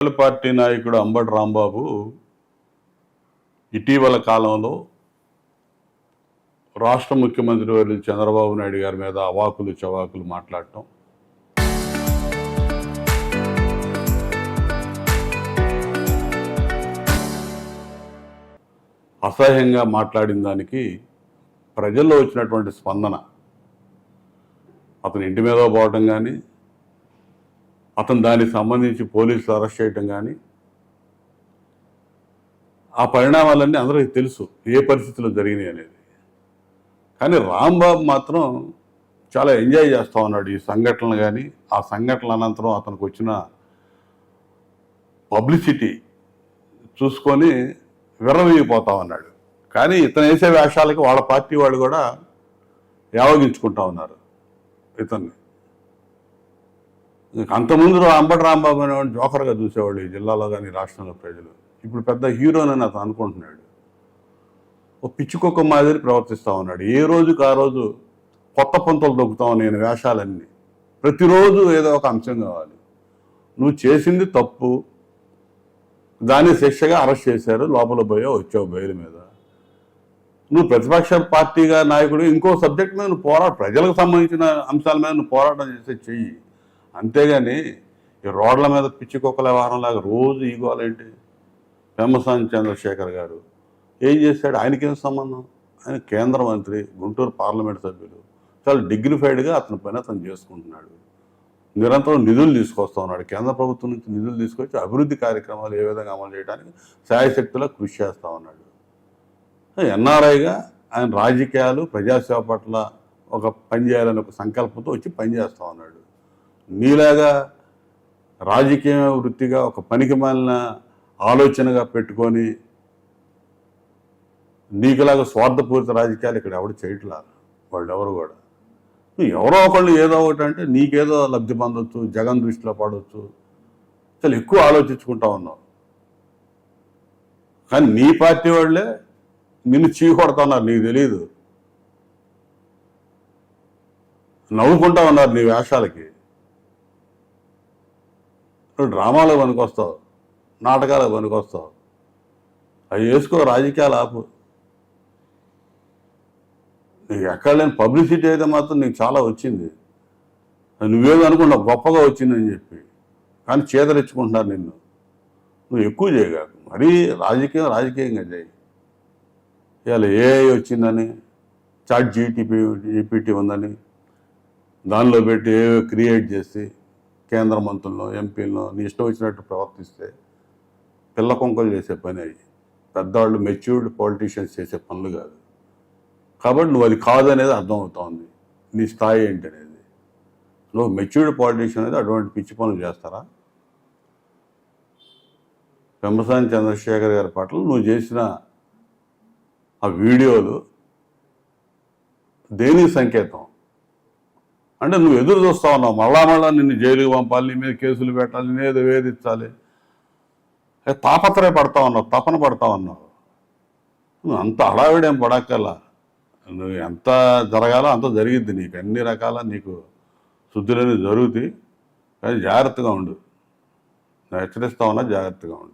Party నాయకుడు అంబటి రాంబాబు ఇటీవల కాలంలో రాష్ట్ర ముఖ్యమంత్రి వర్యులు చంద్రబాబు నాయుడు గారి మీద అవాకులు చవాకులు మాట్లాడటం, అసహ్యంగా మాట్లాడిన దానికి ప్రజల్లో వచ్చినటువంటి స్పందన, అతని ఇంటి మీద పోవటం కానీ, అతను దానికి సంబంధించి పోలీసులు అరెస్ట్ చేయటం కానీ, ఆ పరిణామాలన్నీ అందరికీ తెలుసు ఏ పరిస్థితుల్లో జరిగినాయి అనేది. కానీ రాంబాబు మాత్రం చాలా ఎంజాయ్ చేస్తూ ఉన్నాడు ఈ సంఘటనలు కానీ, ఆ సంఘటనల అనంతరం అతనికి వచ్చిన పబ్లిసిటీ చూసుకొని విర్రవీగిపోతా ఉన్నాడు. కానీ ఇతను వేసే వేషాలకి వాళ్ళ పార్టీ వాళ్ళు కూడా యావగించుకుంటా ఉన్నారు ఇతన్ని. అంతకుముందు అంబటి రాంబాబు అనేవాడిని జోకర్గా చూసేవాళ్ళు ఈ జిల్లాలో కానీ రాష్ట్రంలో ప్రజలు. ఇప్పుడు పెద్ద హీరోనని అతను అనుకుంటున్నాడు. ఓ పిచ్చుకొక్క మాదిరి ప్రవర్తిస్తూ ఉన్నాడు. ఏ రోజుకి ఆ రోజు కొత్త పొంతలు దొక్కుతావు నేను వేషాలన్నీ. ప్రతిరోజు ఏదో ఒక అంశం కావాలి. నువ్వు చేసింది తప్పు, దాన్ని శిక్షగా అరెస్ట్ చేశారు, లోపల పోయో వచ్చావు బెయిల్ మీద. నువ్వు ప్రతిపక్ష పార్టీగా నాయకుడు ఇంకో సబ్జెక్ట్ మీద నువ్వు ప్రజలకు సంబంధించిన అంశాల మీద నువ్వు పోరాటం చేసే చెయ్యి. అంతేగాని ఈ రోడ్ల మీద పిచ్చికొక్కల వ్యవహారంలాగా రోజు ఈగోలేంటి? పెమ్మసాని చంద్రశేఖర్ గారు ఏం చేశాడు? ఆయనకేం సంబంధం? ఆయన కేంద్ర మంత్రి, గుంటూరు పార్లమెంట్ సభ్యులు, చాలా డిగ్నిఫైడ్గా అతని పని అతను చేసుకుంటున్నాడు. నిరంతరం నిధులు తీసుకొస్తూ ఉన్నాడు. కేంద్ర ప్రభుత్వం నుంచి నిధులు తీసుకొచ్చి అభివృద్ధి కార్యక్రమాలు ఏ విధంగా అమలు చేయడానికి శాయశక్తిలో కృషి చేస్తూ ఉన్నాడు. ఎన్ఆర్ఐగా ఆయన రాజకీయాలు ప్రజాసేవ పట్ల ఒక పని చేయాలని ఒక సంకల్పంతో వచ్చి పనిచేస్తూ ఉన్నాడు. నీలాగా రాజకీయ వృత్తిగా ఒక పనికి మాలిన ఆలోచనగా పెట్టుకొని నీకులాగా స్వార్థపూరిత రాజకీయాలు ఇక్కడ ఎవరు చేయట్లా. వాళ్ళు ఎవరు కూడా ఎవరో ఒకళ్ళు ఏదో ఒకటి అంటే నీకేదో లబ్ధి పొందొచ్చు, జగన్ దృష్టిలో పడవచ్చు, చాలా ఎక్కువ ఆలోచించుకుంటా ఉన్నావు. కానీ నీ పార్టీ వాళ్ళే నిన్ను చీకొడతా ఉన్నారు, నీకు తెలియదు. నవ్వుకుంటా ఉన్నారు నీ వేషాలకి. నువ్వు డ్రామాలో పనికొస్తావు, నాటకాలకు పనికొస్తావు. అవి వేసుకో, రాజకీయాలు ఆపు. నీకు ఎక్కడ లేని పబ్లిసిటీ అయితే మాత్రం నీకు చాలా వచ్చింది. నువ్వేదో అనుకున్నావు గొప్పగా వచ్చిందని చెప్పి, కానీ చేతరెచ్చుకుంటున్నారు నిన్ను. నువ్వు ఎక్కువ చేయగాకు, మరీ రాజకీయంగా చేయి. ఇవాళ ఏఐ వచ్చిందని, చాట్ జీపీటీ ఉందని దానిలో పెట్టి ఏవో క్రియేట్ చేసి కేంద్ర మంత్రులను, ఎంపీలను నీ ఇష్టం వచ్చినట్టు ప్రవర్తిస్తే పిల్ల కొంకలు చేసే పని అయ్యి. పెద్దవాళ్ళు మెచ్యూర్డ్ పొలిటీషియన్స్ చేసే పనులు కాదు. కాబట్టి నువ్వు అది కాదనేది అర్థమవుతోంది, నీ స్థాయి ఏంటి అనేది. నువ్వు మెచ్యూర్డ్ పొలిటీషియన్ అనేది అటువంటి పిచ్చి పనులు చేస్తారా? పెమ్మసాని చంద్రశేఖర్ గారి పట్ల నువ్వు చేసిన ఆ వీడియోలు దేనికి సంకేతం అంటే నువ్వు ఎదురు చూస్తా ఉన్నావు. మళ్ళా నిన్ను జైలుకి పంపాలి, నీ మీద కేసులు పెట్టాలి, నేనేదో వేధించాలి, తాపత్రయ పడతా ఉన్నావు, తపన పడతా ఉన్నావు. నువ్వు అంత హడావిడేం పడక్కల్లా. నువ్వు ఎంత జరగాలో అంత జరిగిద్ది. నీకు అన్ని రకాల నీకు శుద్ధులని జరుగుతాయి. కానీ జాగ్రత్తగా ఉండు. నేను హెచ్చరిస్తా ఉన్నా, జాగ్రత్తగా ఉండు.